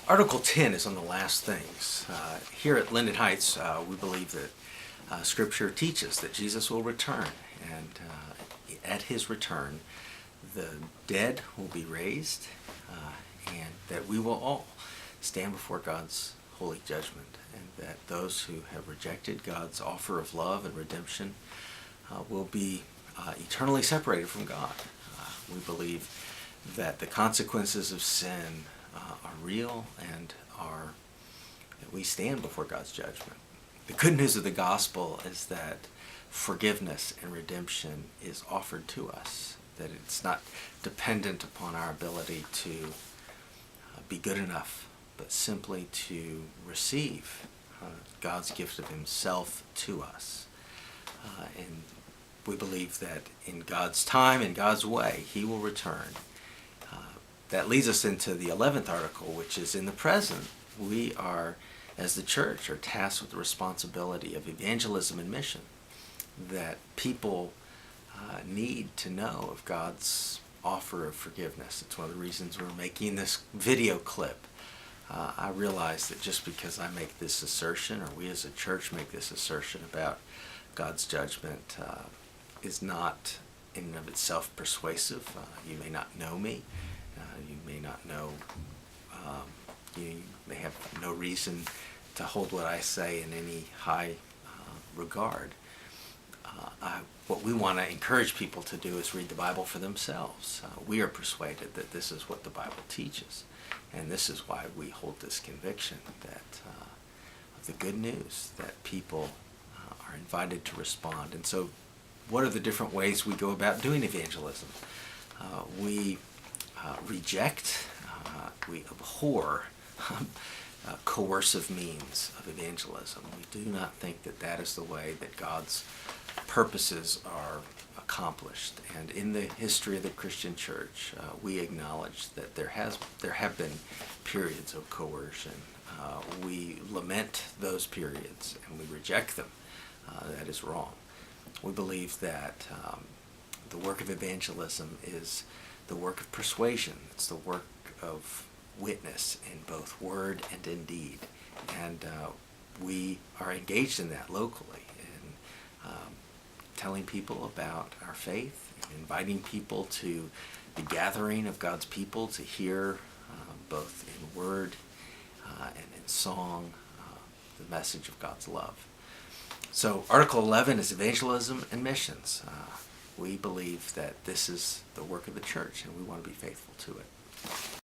Article 10 is on the last things. Here at Linden Heights, we believe that Scripture teaches that Jesus will return, and at his return, the dead will be raised, and that we will all stand before God's holy judgment, and that those who have rejected God's offer of love and redemption will be eternally separated from God. We believe that the consequences of sin are real and that we stand before God's judgment. The good news of the gospel is that forgiveness and redemption is offered to us, that it's not dependent upon our ability to be good enough, but simply to receive God's gift of himself to us. And we believe that in God's time, in God's way, he will return. That leads us into the 11th article, which is in the present. We are, as the church, are tasked with the responsibility of evangelism and mission, that people need to know of God's offer of forgiveness. It's one of the reasons we're making this video clip. I realize that just because I make this assertion, or we as a church make this assertion about God's judgment, is not in and of itself persuasive. You may not know me. You may not know, you may have no reason to hold what I say in any high regard. What we want to encourage people to do is read the Bible for themselves. We are persuaded that this is what the Bible teaches, and this is why we hold this conviction that of the good news, that people are invited to respond. And so what are the different ways we go about doing evangelism? We reject, we abhor coercive means of evangelism. We do not think that that is the way that God's purposes are accomplished. And in the history of the Christian church, we acknowledge that there have been periods of coercion. We lament those periods and we reject them. That is wrong. We believe that the work of evangelism is the work of persuasion. It's the work of witness in both word and in deed. And we are engaged in that locally, in telling people about our faith, and inviting people to the gathering of God's people to hear both in word and in song the message of God's love. So Article 11 is evangelism and missions. We believe that this is the work of the church, and we want to be faithful to it.